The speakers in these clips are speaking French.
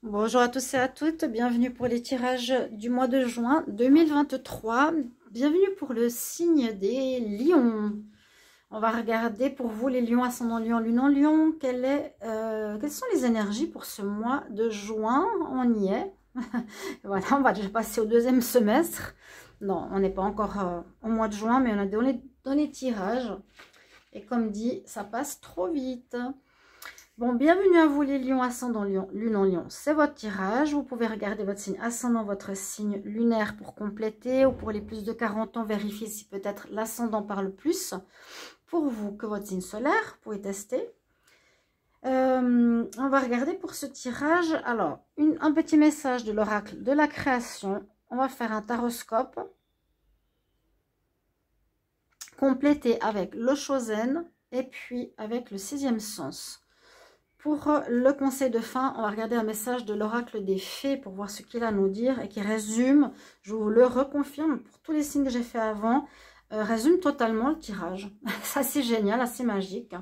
Bonjour à tous et à toutes, bienvenue pour les tirages du mois de juin 2023. Bienvenue pour le signe des lions. On va regarder pour vous les lions, ascendant lion, lune en lion, quelles sont les énergies pour ce mois de juin. On y est. Voilà, on va déjà passer au deuxième semestre. Non, on n'est pas encore au mois de juin, mais on est dans les tirages. Et comme dit, ça passe trop vite. Bon, bienvenue à vous les lions, ascendant lion, lune en lion, c'est votre tirage. Vous pouvez regarder votre signe ascendant, votre signe lunaire pour compléter, ou pour les plus de 40 ans, vérifier si peut-être l'ascendant parle plus pour vous que votre signe solaire. Vous pouvez tester. On va regarder pour ce tirage. Alors, un petit message de l'oracle de la création. On va faire un taroscope complété avec le Chosen et puis avec le sixième sens. Pour le conseil de fin, on va regarder un message de l'oracle des fées pour voir ce qu'il a à nous dire et qui résume, je vous le reconfirme pour tous les signes que j'ai fait avant, résume totalement le tirage. C'est assez génial, assez magique.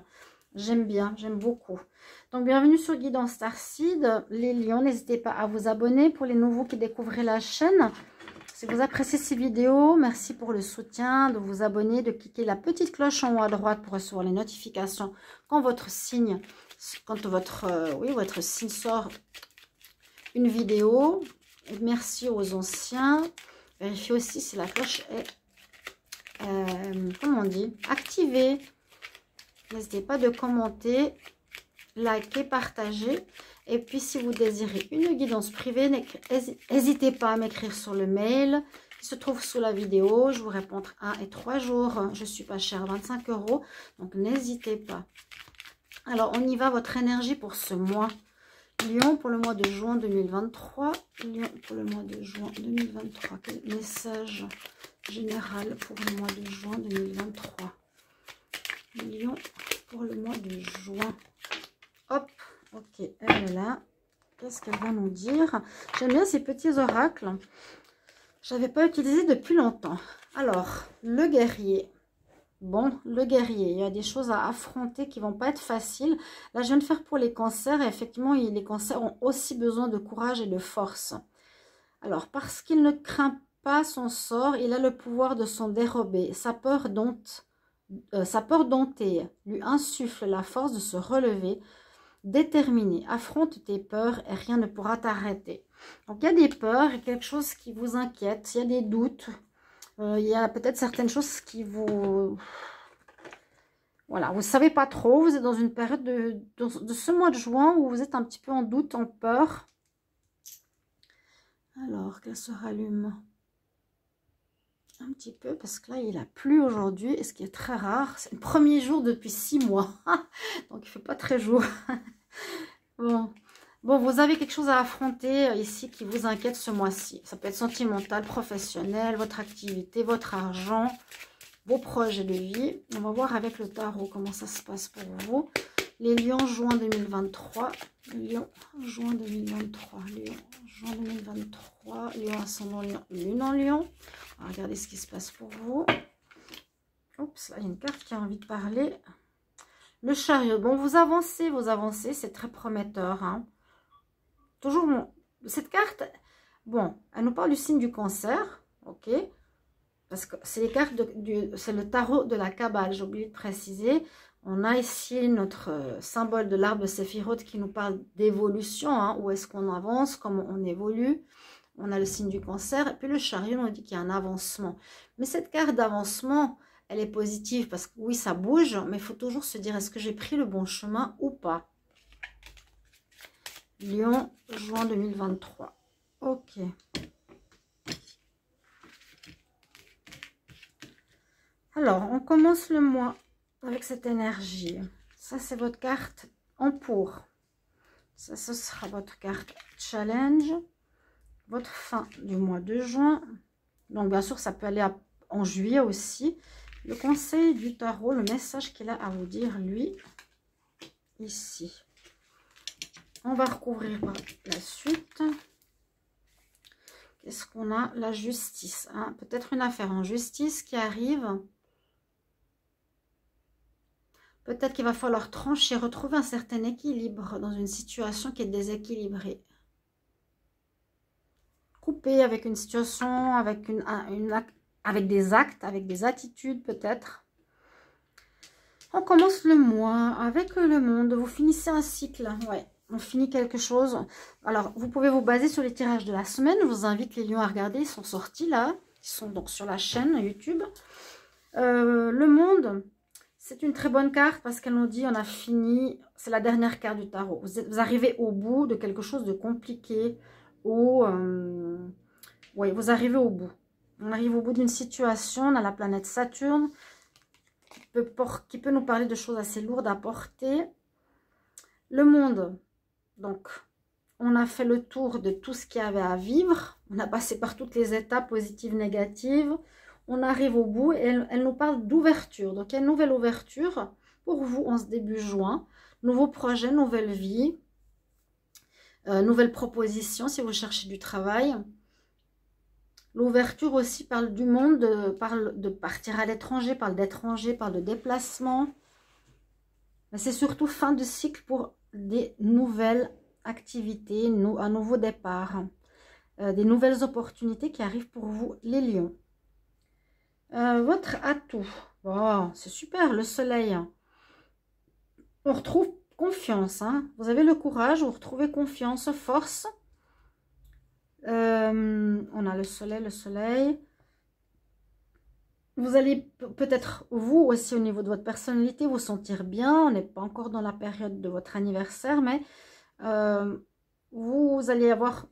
J'aime bien, j'aime beaucoup. Donc bienvenue sur Guidance Starseed. Les lions, n'hésitez pas à vous abonner pour les nouveaux qui découvrent la chaîne. Si vous appréciez ces vidéos, merci pour le soutien, de vous abonner, de cliquer la petite cloche en haut à droite pour recevoir les notifications quand votre signe sort une vidéo. Et merci aux anciens. Vérifiez aussi si la cloche est, comment on dit, activée. N'hésitez pas de commenter, liker, partager. Et puis, si vous désirez une guidance privée, n'hésitez pas à m'écrire sur le mail qui se trouve sous la vidéo. Je vous réponds entre 1 et 3 jours. Je suis pas chère, 25 €. Donc, n'hésitez pas. Alors, on y va, votre énergie pour ce mois. Lion pour le mois de juin 2023. Lion pour le mois de juin 2023. Quel message général pour le mois de juin 2023. Lion pour le mois de juin. Hop, ok, elle est là. Qu'est-ce qu'elle va nous dire? J'aime bien ces petits oracles. Je n'avais pas utilisé depuis longtemps. Alors, le guerrier. Bon, le guerrier, il y a des choses à affronter qui vont pas être faciles. Là, je viens de faire pour les cancers. Et effectivement, les cancers ont aussi besoin de courage et de force. Alors, parce qu'il ne craint pas son sort, il a le pouvoir de s'en dérober. Sa peur domptée lui insuffle la force de se relever. Déterminé, affronte tes peurs et rien ne pourra t'arrêter. Donc, il y a des peurs et quelque chose qui vous inquiète. Il y a des doutes. Il y a peut-être certaines choses qui vous... Voilà, vous ne savez pas trop. Vous êtes dans une période de ce mois de juin où vous êtes un petit peu en doute, en peur. Alors, qu'elle se rallume un petit peu parce que là, il a plu aujourd'hui. Et ce qui est très rare, c'est le premier jour depuis 6 mois. Donc, il ne fait pas très jour. Bon, vous avez quelque chose à affronter ici qui vous inquiète ce mois-ci. Ça peut être sentimental, professionnel, votre activité, votre argent, vos projets de vie. On va voir avec le tarot comment ça se passe pour vous. Les lions, juin 2023. Lion, juin 2023. Lion, juin 2023. Lion, ascendant lion, lune en lion. On va regarder ce qui se passe pour vous. Oups, là, il y a une carte qui a envie de parler. Le chariot. Bon, vous avancez, c'est très prometteur, hein. Toujours, cette carte, bon, elle nous parle du signe du cancer, ok, parce que c'est les cartes c'est le tarot de la Kabbale, j'ai oublié de préciser. On a ici notre symbole de l'arbre Séphiroth qui nous parle d'évolution, hein, où est-ce qu'on avance, comment on évolue. On a le signe du cancer, et puis le chariot nous dit qu'il y a un avancement. Mais cette carte d'avancement, elle est positive, parce que oui, ça bouge, mais il faut toujours se dire, est-ce que j'ai pris le bon chemin ou pas? Lion, juin 2023. Ok. Alors, on commence le mois avec cette énergie. Ça, c'est votre carte en pour. Ça, ce sera votre carte challenge. Votre fin du mois de juin. Donc, bien sûr, ça peut aller en juillet aussi. Le conseil du tarot, le message qu'il a à vous dire, lui, ici. On va recouvrir la suite. Qu'est-ce qu'on a? La justice. Hein? Peut-être une affaire en justice qui arrive. Peut-être qu'il va falloir trancher, retrouver un certain équilibre dans une situation qui est déséquilibrée. couper avec une situation, avec, avec des actes, avec des attitudes peut-être. On commence le mois avec le monde. Vous finissez un cycle. Ouais, on finit quelque chose. Alors, vous pouvez vous baser sur les tirages de la semaine. Je vous invite les lions à regarder. Ils sont sortis là. Ils sont donc sur la chaîne YouTube. Le monde, c'est une très bonne carte parce qu'elle nous dit on a fini. C'est la dernière carte du tarot. Vous arrivez au bout de quelque chose de compliqué. Oui, vous arrivez au bout. On arrive au bout d'une situation. On a la planète Saturne qui peut nous parler de choses assez lourdes à porter. Le monde, donc, on a fait le tour de tout ce qu'il y avait à vivre. On a passé par toutes les étapes positives, négatives. On arrive au bout et elle nous parle d'ouverture. Donc, il y a une nouvelle ouverture pour vous en ce début juin. Nouveau projet, nouvelle vie. Nouvelle proposition si vous cherchez du travail. L'ouverture aussi parle du monde, parle de partir à l'étranger, parle d'étranger, parle de déplacement. C'est surtout fin de cycle pour des nouvelles activités, un nouveau départ. Des nouvelles opportunités qui arrivent pour vous, les lions. Votre atout, oh, c'est super, le soleil. On retrouve confiance, hein. Vous avez le courage, vous retrouvez confiance, force. On a le soleil. Vous allez peut-être, vous aussi, au niveau de votre personnalité, vous sentir bien. On n'est pas encore dans la période de votre anniversaire, mais vous allez avoir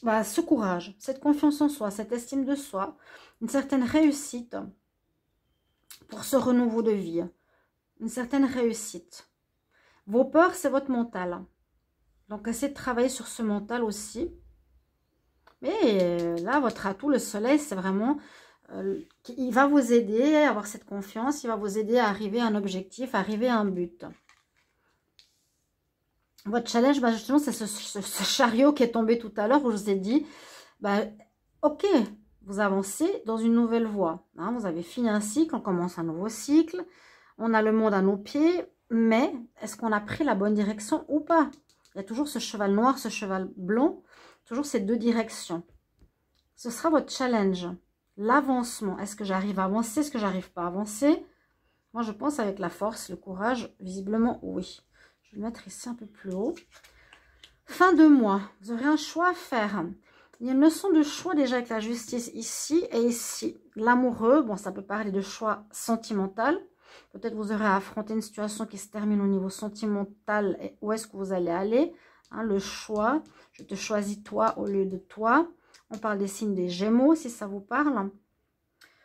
ce courage, cette confiance en soi, cette estime de soi, une certaine réussite pour ce renouveau de vie. Une certaine réussite. Vos peurs, c'est votre mental. Donc, essayez de travailler sur ce mental aussi. Mais là, votre atout, le soleil, c'est vraiment... il va vous aider à avoir cette confiance. Il va vous aider à arriver à un objectif, à arriver à un but. Votre challenge, justement, c'est ce chariot qui est tombé tout à l'heure où je vous ai dit, ok, vous avancez dans une nouvelle voie. Hein, vous avez fini un cycle, on commence un nouveau cycle. On a le monde à nos pieds. Mais est-ce qu'on a pris la bonne direction ou pas? Il y a toujours ce cheval noir, ce cheval blanc, toujours ces deux directions. Ce sera votre challenge, l'avancement. Est-ce que j'arrive à avancer? Est-ce que j'arrive pas à avancer? Moi, je pense avec la force, le courage, visiblement, oui. Je vais le mettre ici un peu plus haut. Fin de mois, vous aurez un choix à faire. Il y a une leçon de choix déjà avec la justice ici et ici. L'amoureux, bon, ça peut parler de choix sentimental. Peut-être vous aurez à affronter une situation qui se termine au niveau sentimental. Et où est-ce que vous allez aller? Hein, le choix. Je te choisis toi au lieu de toi. On parle des signes des Gémeaux, si ça vous parle.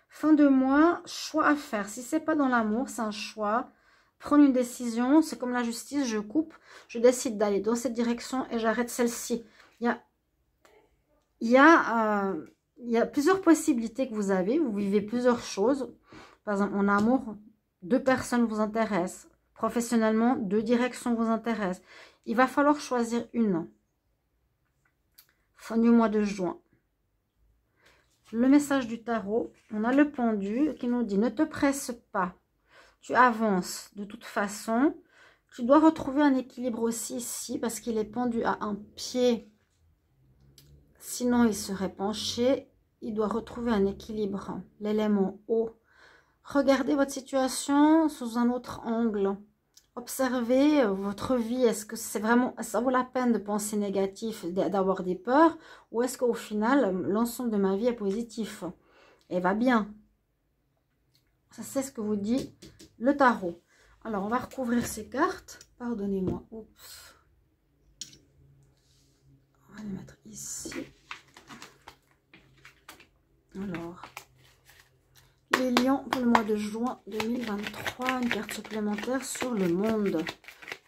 Fin de mois, choix à faire. Si ce n'est pas dans l'amour, c'est un choix. Prendre une décision, c'est comme la justice, je coupe. Je décide d'aller dans cette direction et j'arrête celle-ci. Il y a plusieurs possibilités que vous avez. Vous vivez plusieurs choses. Par exemple, en amour, 2 personnes vous intéressent. Professionnellement, 2 directions vous intéressent. Il va falloir choisir une. Fin du mois de juin. Le message du tarot, on a le pendu qui nous dit ne te presse pas. Tu avances de toute façon. Tu dois retrouver un équilibre aussi ici parce qu'il est pendu à un pied. Sinon, il serait penché. Il doit retrouver un équilibre. L'élément eau. Regardez votre situation sous un autre angle. Observez votre vie. Est-ce que c'est vraiment, ça vaut la peine de penser négatif, d'avoir des peurs? Ou est-ce qu'au final, l'ensemble de ma vie est positif et va bien? Ça, c'est ce que vous dit le tarot. Alors, on va recouvrir ces cartes. Pardonnez-moi. Oups. On va les mettre ici. Alors... les lions pour le mois de juin 2023, une carte supplémentaire sur le monde.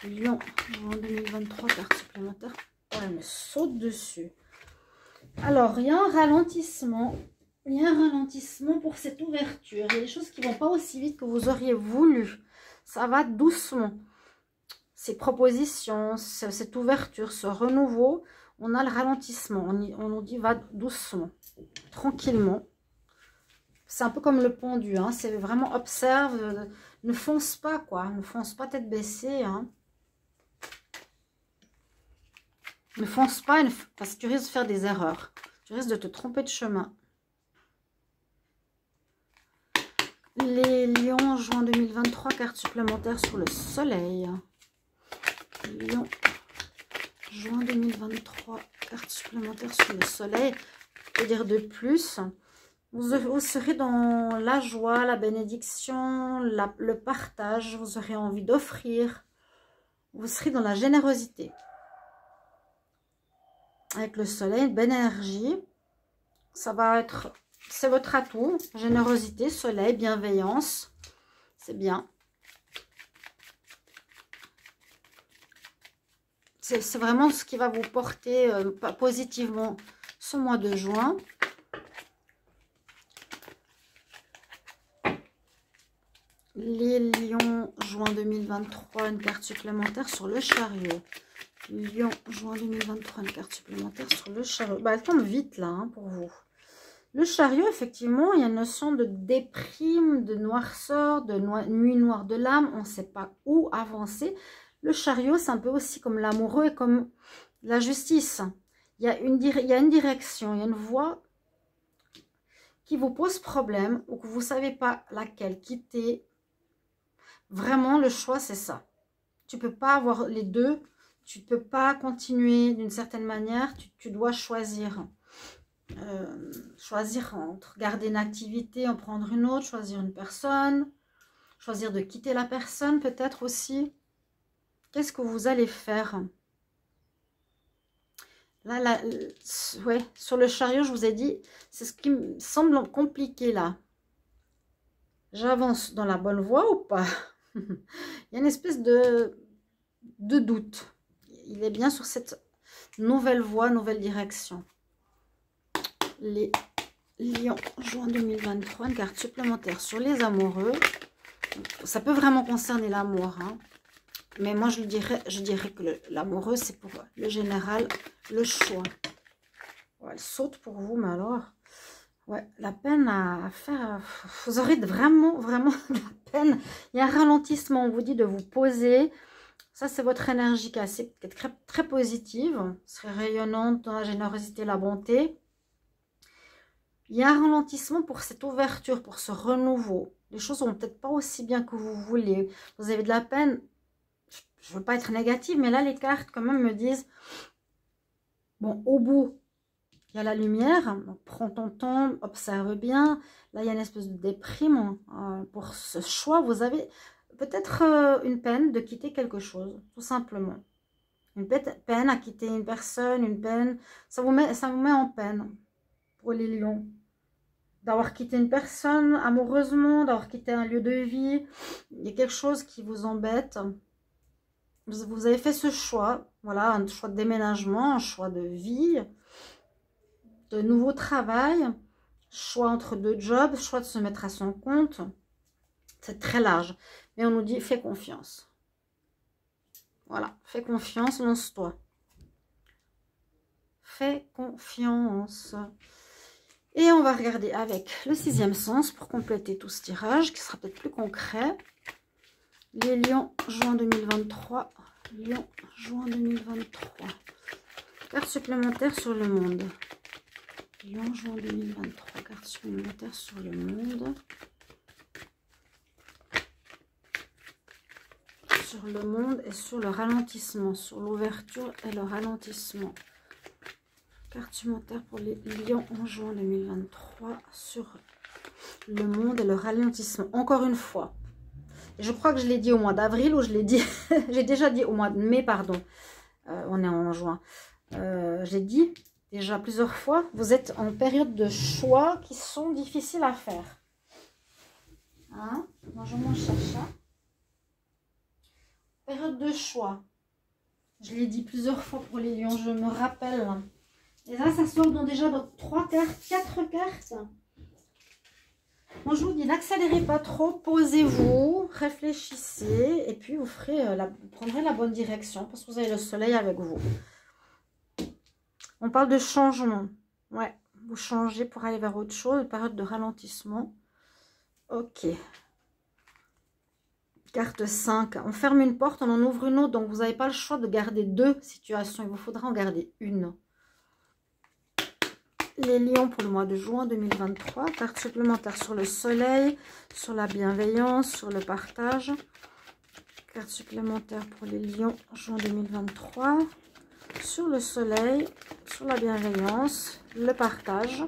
Lion, juin 2023, carte supplémentaire. Oh, elle me saute dessus. Alors, il y a un ralentissement. Il y a un ralentissement pour cette ouverture. Il y a des choses qui ne vont pas aussi vite que vous auriez voulu. Ça va doucement. Ces propositions, cette ouverture, ce renouveau, on a le ralentissement. On nous dit va doucement, tranquillement. C'est un peu comme le pendu, hein. C'est vraiment observe, ne fonce pas, quoi. Ne fonce pas tête baissée, hein. Ne fonce pas parce que tu risques de faire des erreurs. Tu risques de te tromper de chemin. Les lions, juin 2023, carte supplémentaire sur le soleil. Lion, juin 2023, carte supplémentaire sur le soleil. Que dire de plus? Vous serez dans la joie, la bénédiction, le partage. Vous aurez envie d'offrir. Vous serez dans la générosité. Avec le soleil, une belle énergie. Ça va être... C'est votre atout. Générosité, soleil, bienveillance. C'est bien. C'est vraiment ce qui va vous porter positivement ce mois de juin. Les lions, juin 2023, une carte supplémentaire sur le chariot. Lion, juin 2023, une carte supplémentaire sur le chariot. Bah, elle tombe vite là hein, pour vous. Le chariot, effectivement, il y a une notion de déprime, de noirceur, de nuit noire de l'âme. On ne sait pas où avancer. Le chariot, c'est un peu aussi comme l'amoureux et comme la justice. Il y a une direction, il y a une voie qui vous pose problème ou que vous ne savez pas laquelle quitter. Vraiment, le choix, c'est ça. Tu ne peux pas avoir les deux. Tu ne peux pas continuer d'une certaine manière. Tu dois choisir. Choisir entre garder une activité, en prendre une autre, choisir une personne, choisir de quitter la personne peut-être aussi. Qu'est-ce que vous allez faire? Là, ouais, sur le chariot, je vous ai dit, c'est ce qui me semble compliqué là. J'avance dans la bonne voie ou pas? Il y a une espèce de doute. Il est bien sur cette nouvelle voie, nouvelle direction. Les lions, juin 2023, une carte supplémentaire sur les amoureux. Ça peut vraiment concerner l'amour. Hein. Mais moi, je dirais que l'amoureux, c'est pour le général, le choix. Ouais, elle saute pour vous, mais alors... Ouais, la peine à faire... Vous aurez vraiment de la peine. Il y a un ralentissement, on vous dit de vous poser. Ça, c'est votre énergie qui est très, très positive. Vous serez rayonnante dans la générosité, la bonté. Il y a un ralentissement pour cette ouverture, pour ce renouveau. Les choses vont peut-être pas aussi bien que vous voulez. Vous avez de la peine. Je ne veux pas être négative, mais là, les cartes quand même me disent, bon, au bout, il y a la lumière. Donc, prends ton temps, observe bien. Là, il y a une espèce de déprime. Pour ce choix, vous avez peut-être une peine de quitter quelque chose, tout simplement. Une peine à quitter une personne, une peine. Ça vous met en peine pour les lions. D'avoir quitté une personne amoureusement, d'avoir quitté un lieu de vie. Il y a quelque chose qui vous embête. Vous avez fait ce choix, voilà, un choix de déménagement, un choix de vie, de nouveau travail, choix entre deux jobs, choix de se mettre à son compte. C'est très large. Mais on nous dit, fais confiance. Voilà, fais confiance, lance-toi. Fais confiance. Et on va regarder avec le sixième sens pour compléter tout ce tirage qui sera peut-être plus concret. Les lions, juin 2023. Lion, juin 2023. Carte supplémentaire sur le monde. Lion, juin 2023. Carte supplémentaire sur le monde. Sur le monde et sur le ralentissement. Sur l'ouverture et le ralentissement. Carte supplémentaire pour les lions en juin 2023. Sur le monde et le ralentissement. Encore une fois. Je crois que je l'ai dit au mois d'avril ou je l'ai dit... J'ai déjà dit au mois de mai, pardon. On est en juin. J'ai dit déjà plusieurs fois, vous êtes en période de choix qui sont difficiles à faire. Hein? Bonjour mon chacha. Période de choix. Je l'ai dit plusieurs fois pour les lions, je me rappelle. Et là, ça sort donc déjà dans 3 cartes, 4 cartes. Moi, je vous dis, n'accélérez pas trop, posez-vous, réfléchissez, et puis vous prendrez la bonne direction, parce que vous avez le soleil avec vous. On parle de changement. Ouais, vous changez pour aller vers autre chose, une période de ralentissement. Ok. Carte 5. On ferme une porte, on en ouvre une autre. Donc, vous n'avez pas le choix de garder deux situations. Il vous faudra en garder une. Les lions pour le mois de juin 2023. Carte supplémentaire sur le soleil, sur la bienveillance, sur le partage. Carte supplémentaire pour les lions, juin 2023. Sur le soleil, sur la bienveillance, le partage.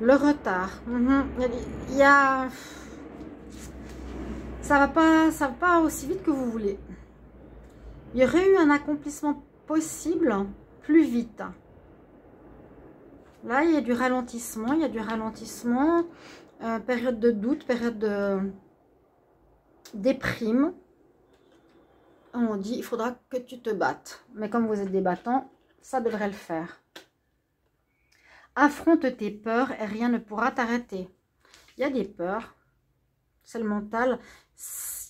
Le retard. Il y a... Ça va pas aussi vite que vous voulez. Il y aurait eu un accomplissement possible plus vite. Là, il y a du ralentissement. Il y a du ralentissement. Période de doute, période de déprime. On dit, il faudra que tu te battes. Mais comme vous êtes des battants, ça devrait le faire. Affronte tes peurs et rien ne pourra t'arrêter. Il y a des peurs. C'est le mental.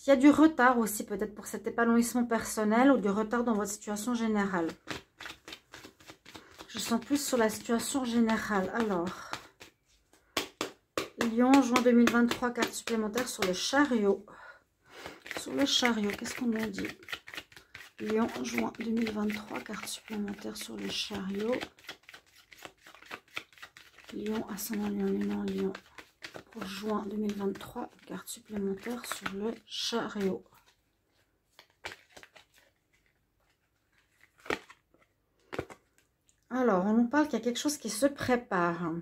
Il y a du retard aussi peut-être pour cet épanouissement personnel ou du retard dans votre situation générale. Je sens plus sur la situation générale. Alors, Lion, juin 2023, carte supplémentaire sur le chariot. Sur le chariot, qu'est-ce qu'on a dit? Lion, juin 2023, carte supplémentaire sur le chariot. Lion, ascendant Lion, Lion, Lion. Pour juin 2023, carte supplémentaire sur le chariot. Alors, on nous parle qu'il y a quelque chose qui se prépare.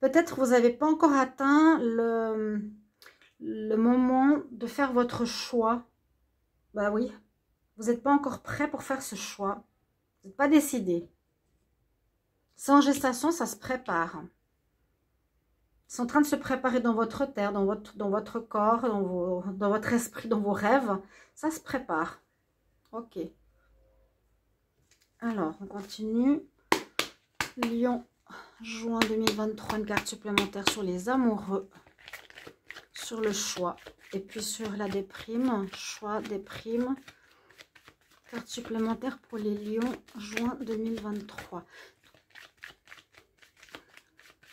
Peut-être vous n'avez pas encore atteint le moment de faire votre choix. Bah oui, vous n'êtes pas encore prêt pour faire ce choix. Vous n'êtes pas décidé. C'est en gestation, ça se prépare. C'est en train de se préparer dans votre terre, dans votre corps, dans votre esprit, dans vos rêves. Ça se prépare. Ok. Alors, on continue. Lion, juin 2023, une carte supplémentaire sur les amoureux, sur le choix, et puis sur la déprime, choix, déprime. Carte supplémentaire pour les lions, juin 2023.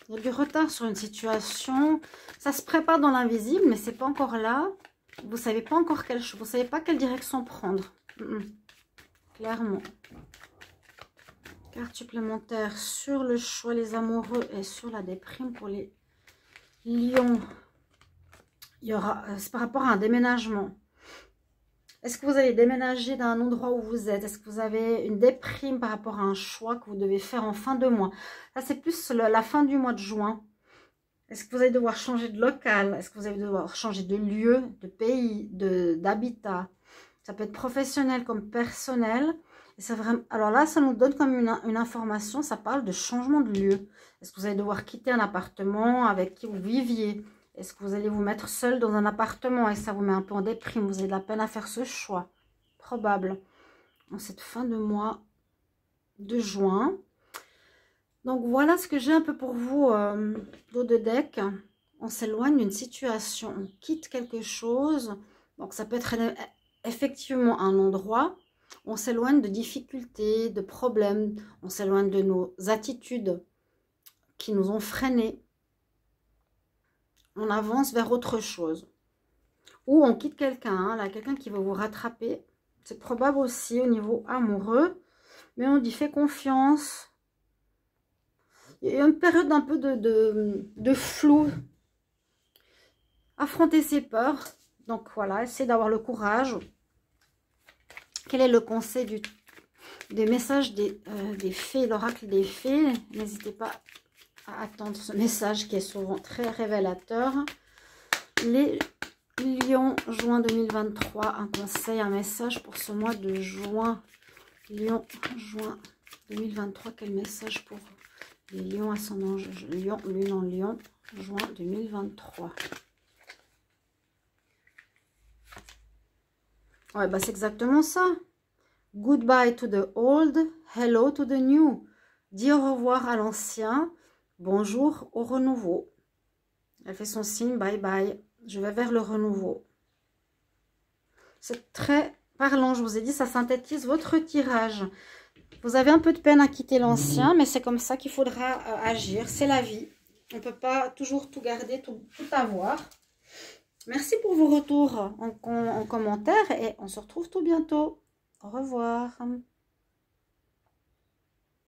Il y a du retard sur une situation. Ça se prépare dans l'invisible, mais c'est pas encore là. Vous savez pas encore vous savez pas quelle direction prendre. Clairement. Carte supplémentaire sur le choix, les amoureux et sur la déprime pour les lions. Il y aura, c'est par rapport à un déménagement. Est-ce que vous allez déménager d'un endroit où vous êtes? Est-ce que vous avez une déprime par rapport à un choix que vous devez faire en fin de mois? Là, c'est plus la fin du mois de juin. Est-ce que vous allez devoir changer de local? Est-ce que vous allez devoir changer de lieu, de pays, d'habitat? Ça peut être professionnel comme personnel. Et c'est vraiment... Alors là, ça nous donne comme une information. Ça parle de changement de lieu. Est-ce que vous allez devoir quitter un appartement avec qui vous viviez? Est-ce que vous allez vous mettre seul dans un appartement et ça vous met un peu en déprime? Vous avez de la peine à faire ce choix. Probable. En cette fin de mois de juin. Donc voilà ce que j'ai un peu pour vous dos de deck. On s'éloigne d'une situation. On quitte quelque chose. Donc ça peut être effectivement un endroit. On s'éloigne de difficultés, de problèmes. On s'éloigne de nos attitudes qui nous ont freinés. On avance vers autre chose. Ou on quitte quelqu'un, là, quelqu'un qui va vous rattraper. C'est probable aussi au niveau amoureux. Mais on dit fais confiance. Il y a une période un peu de flou. Affronter ses peurs. Donc voilà, essayez d'avoir le courage. Quel est le conseil des messages des fées, l'oracle des fées? N'hésitez pas à attendre ce message qui est souvent très révélateur. Les lions, juin 2023, un conseil, un message pour ce mois de juin. Lion, juin 2023, quel message pour les lions ascendant lion, lune en lion, juin 2023. Ouais, bah c'est exactement ça. Goodbye to the old, hello to the new. Dis au revoir à l'ancien. Bonjour au renouveau. Elle fait son signe, bye bye. Je vais vers le renouveau. C'est très parlant, je vous ai dit, ça synthétise votre tirage. Vous avez un peu de peine à quitter l'ancien, mais c'est comme ça qu'il faudra agir. C'est la vie. On ne peut pas toujours tout garder, tout avoir. Merci pour vos retours en commentaire et on se retrouve tout bientôt. Au revoir.